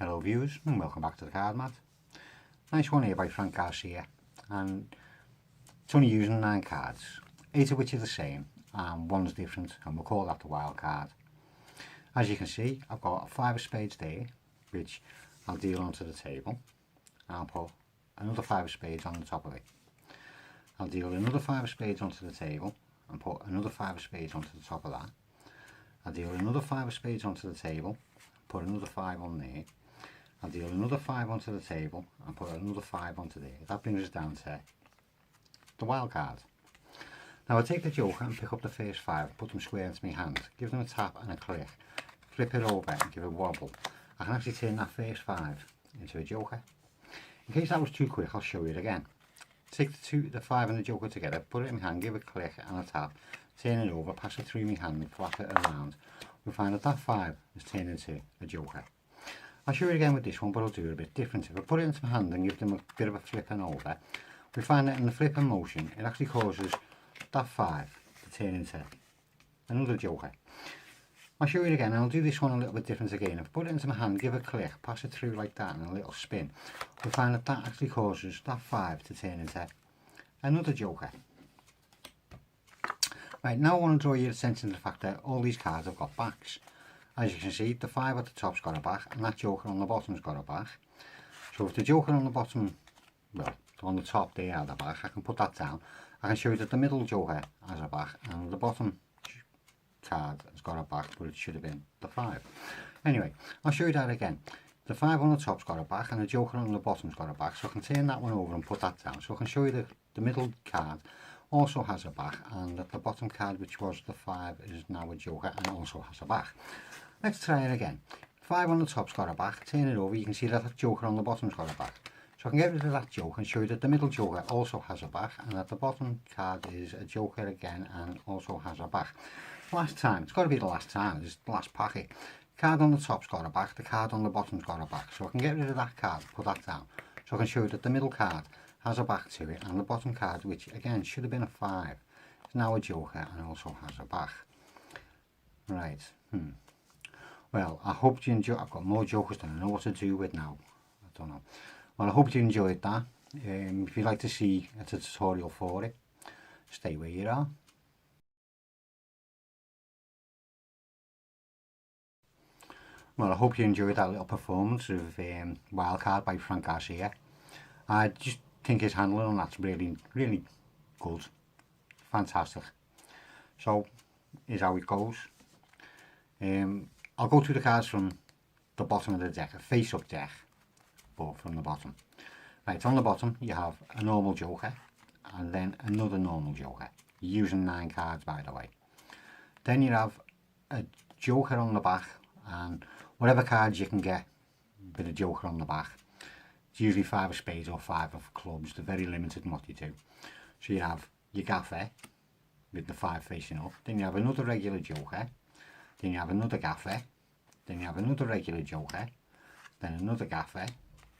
Hello viewers and welcome back to the card mat. Nice one here by Frank Garcia, and it's only using 9 cards, 8 of which are the same and 1's different, and we'll call that the wild card. As you can see, I've got a 5 of spades there which I'll deal onto the table, and I'll put another 5 of spades on the top of it. I'll deal another 5 of spades onto the table and put another 5 of spades onto the top of that. I'll deal another 5 of spades onto the table, put another 5 on there. I'll deal another 5 onto the table and put another 5 onto there. That brings us down to the wild card. Now I'll take the joker and pick up the first 5, put them square into my hand, give them a tap and a click, flip it over and give it a wobble. I can actually turn that first 5 into a joker. In case that was too quick, I'll show you it again. Take the 5 and the joker together, put it in my hand, give it a click and a tap, turn it over, pass it through my hand and flap it around. We'll find that that 5 is turned into a joker. I'll show you again with this one, but I'll do it a bit different. If I put it into my hand and give them a bit of a flipping over, we find that in the flipping motion, it actually causes that 5 to turn into another joker. I'll show you again, and I'll do this one a little bit different again. If I put it into my hand, give it a click, pass it through like that and a little spin, we find that that actually causes that 5 to turn into another joker. Right, now I want to draw your attention to the fact that all these cards have got backs. As you can see, the 5 at the top's got a back and that joker on the bottom's got a back. So if the joker on the bottom, well, on the top there had a back, I can put that down. I can show you that the middle joker has a back and the bottom card has got a back, but it should have been the 5. Anyway, I'll show you that again. The 5 on the top's got a back and the joker on the bottom's got a back, so I can turn that one over and put that down. So I can show you that the middle card also has a back and that the bottom card, which was the 5, is now a joker and also has a back. Let's try it again. 5 on the top's got a back, turn it over, you can see that the joker on the bottom's got a back. So I can get rid of that joker and show you that the middle joker also has a back and that the bottom card is a joker again and also has a back. Last time, it's got to be the last time, it's the last packet. Card on the top's got a back, the card on the bottom's got a back. So I can get rid of that card, put that down. So I can show you that the middle card has a back to it and the bottom card, which again should have been a 5, is now a joker and also has a back. Right, Well, I hope you enjoyed. I've got more jokers than I know what to do with now. I don't know. Well, I hope you enjoyed that. If you'd like to see a tutorial for it, stay where you are. Well, I hope you enjoyed that little performance of Wildcard by Frank Garcia. I just think his handling on that's really, really good. Fantastic. So, here's how it goes. I'll go through the cards from the bottom of the deck, a face-up deck, but from the bottom. Right, on the bottom you have a normal joker, and then another normal joker, using 9 cards by the way. Then you have a joker on the back, and whatever cards you can get with a joker on the back. It's usually 5 of spades or 5 of clubs, they're very limited in what you do. So you have your gaffer, with the 5 facing up, then you have another regular joker, then you have another gaffer, then you have another regular joker, then another gaffer,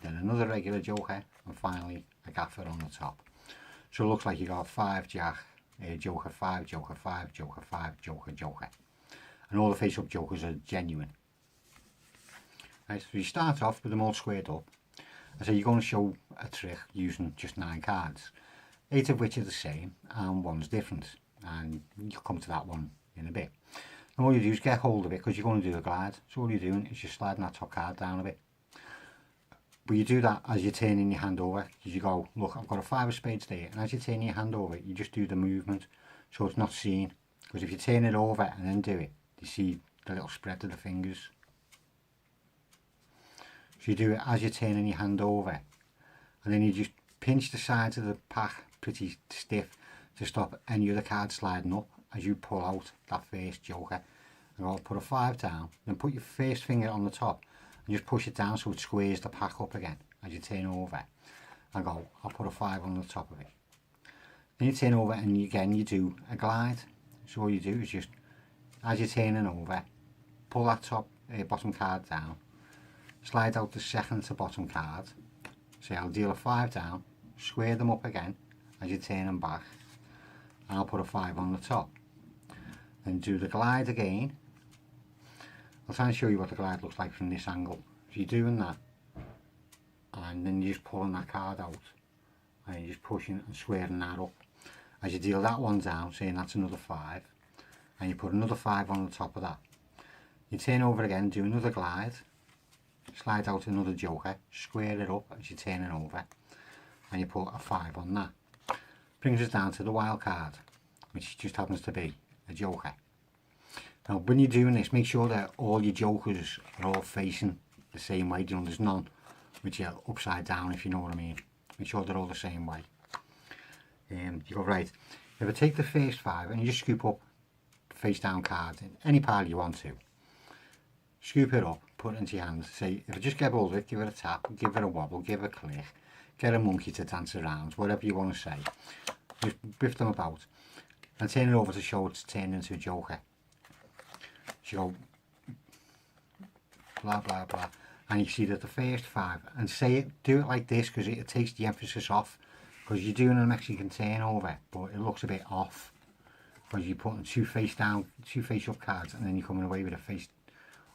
then another regular joker, and finally a gaffer on the top. So it looks like you got 5 jack, joker, 5 joker, 5 joker, 5 joker, joker. And all the face up jokers are genuine. Right, so you start off with them all squared up. So you're going to show a trick using just 9 cards, 8 of which are the same and 1's different. And you'll come to that one in a bit. And all you do is get hold of it because you're going to do a glide. So all you're doing is you're sliding that top card down a bit. But you do that as you're turning your hand over, because you go, look, I've got a 5 of spades there, and as you turn your hand over, you just do the movement so it's not seen. Because if you turn it over and then do it, you see the little spread of the fingers. So you do it as you're turning your hand over, and then you just pinch the sides of the pack pretty stiff to stop any other card sliding up as you pull out that first joker. And I'll put a 5 down, then put your first finger on the top and just push it down so it squares the pack up again as you turn over. And go, I'll put a 5 on the top of it. Then you turn over and again you do a glide. So all you do is just, as you're turning over, pull that bottom card down, slide out the second to bottom card. So I'll deal a 5 down, square them up again as you turn them back, and I'll put a 5 on the top. Then do the glide again. I'll try and show you what the glide looks like from this angle. So you're doing that, and then you're just pulling that card out, and you're just pushing and squaring that up. As you deal that one down, saying that's another 5, and you put another 5 on the top of that. You turn over again, do another glide, slide out another joker, square it up as you turn it over, and you put a 5 on that. Brings us down to the wild card, which just happens to be a joker. Now when you're doing this, make sure that all your jokers are all facing the same way. You know, there's none which are upside down, if you know what I mean. Make sure they're all the same way. You go, right, if I take the first 5 and you just scoop up the face down card in any pile you want to, scoop it up, put it into your hand, say, if I just get hold of it, give it a tap, give it a wobble, give it a click, get a monkey to dance around, whatever you want to say, just biff them about, and turn it over to show it's turned into a joker. So you go, blah blah blah, and you see that the first 5, and say it, do it like this, because it takes the emphasis off, because you're doing a Mexican turnover, but it looks a bit off, because you're putting 2 face down, 2 face up cards, and then you're coming away with a face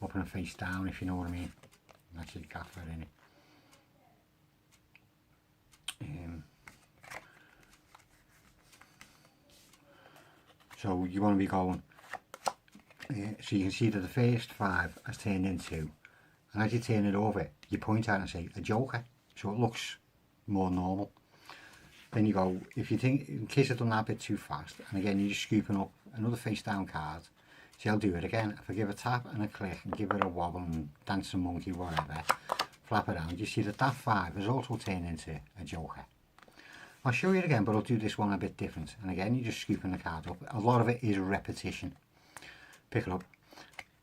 up and a face down, if you know what I mean. That's your gaffer in it. So you want to be going, so you can see that the first 5 has turned into, and as you turn it over, you point out and say a joker, so it looks more normal. Then you go, if you think, in case I've done that a bit too fast, and again you're just scooping up another face down card, so I'll do it again. If I give a tap and a click and give it a wobble and dance a monkey, whatever, flap it around, you see that that 5 has also turned into a joker. I'll show you it again, but I'll do this one a bit different. And again, you're just scooping the card up. A lot of it is repetition. Pick it up,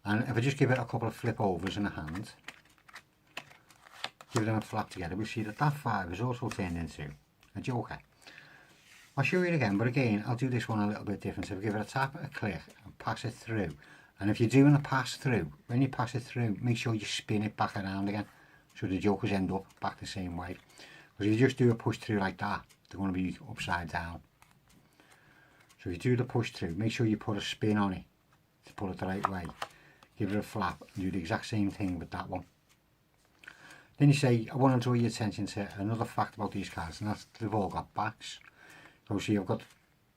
and if I just give it a couple of flip overs in the hand, give them a flap together, we'll see that that 5 is also turned into a joker. I'll show you it again, but again, I'll do this one a little bit different. So if I give it a tap, a click, and pass it through. And if you're doing a pass through, when you pass it through, make sure you spin it back around again, so the jokers end up back the same way. Because if you just do a push through like that, they're going to be upside down. So if you do the push through, make sure you put a spin on it to put it the right way. Give it a flap and do the exact same thing with that one. Then you say, I want to draw your attention to another fact about these cards, and that's they've all got backs. So see, I've got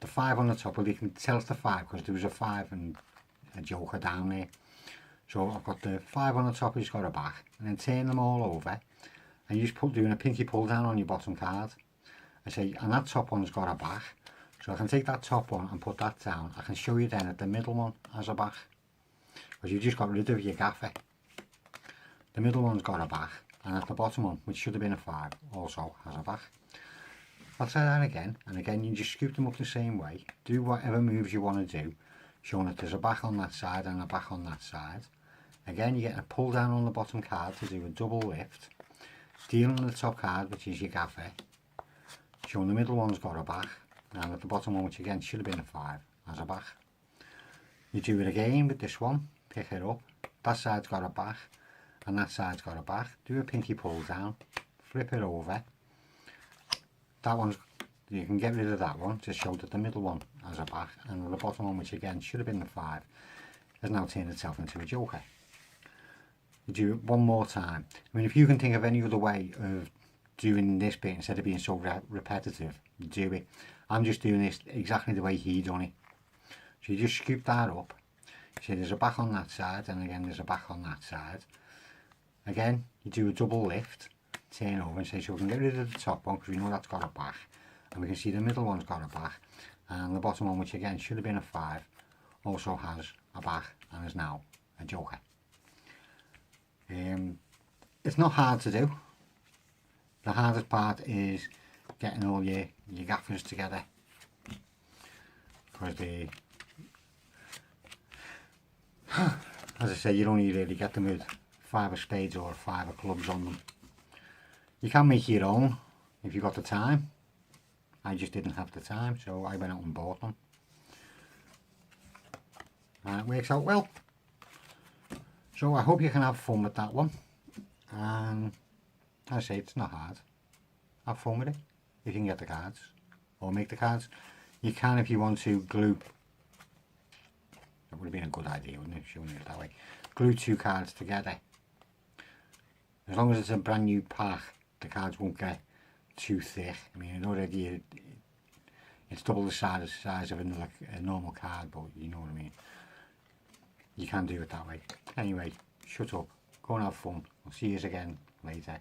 the 5 on the top, well you can tell it's the 5 because there was a 5 and a joker down there. So I've got the 5 on the top, who's got a back, and then turn them all over, and you just doing a pinky pull down on your bottom card. I say, and that top one's got a back, so I can take that top one and put that down. I can show you then that the middle one has a back, because you just got rid of your gaffer. The middle one's got a back, and at the bottom one, which should have been a 5, also has a back. I'll try that again, and again you just scoop them up the same way, do whatever moves you want to do, showing that there's a back on that side and a back on that side. Again, you're getting a pull down on the bottom card to do a double lift, dealing the top card, which is your gaffer, showing the middle one's got a back, and at the bottom one, which again should have been a 5, has a back. You do it again with this one, pick it up, that side's got a back, and that side's got a back, do a pinky pull down, flip it over, that one's, you can get rid of that one to show that the middle one has a back, and the bottom one, which again should have been the 5, has now turned itself into a joker. You do it one more time. I mean, if you can think of any other way of doing this bit instead of being so repetitive, do it. I'm just doing this exactly the way he done it. So you just scoop that up, you see there's a back on that side, and again there's a back on that side. Again, you do a double lift, turn over and say, so we can get rid of the top one because we know that's got a back, and we can see the middle one's got a back, and the bottom one, which again should have been a 5, also has a back and is now a joker. It's not hard to do. The hardest part is getting all your gaffers together, because they, as I say, you only really get them with 5 of spades or 5 of clubs on them. You can make your own if you've got the time. I just didn't have the time, so I went out and bought them, and it works out well. So I hope you can have fun with that one, and as I say, it's not hard. Have fun with it if you can get the cards, or make the cards. You can, if you want to, glue. That would have been a good idea, wouldn't it, showing it that way. Glue 2 cards together As long as it's a brand new pack, the cards won't get too thick. I mean, already it's double the size of a normal card, but you know what I mean. You can do it that way. Anyway, shut up. Go and have fun. I'll see you again later.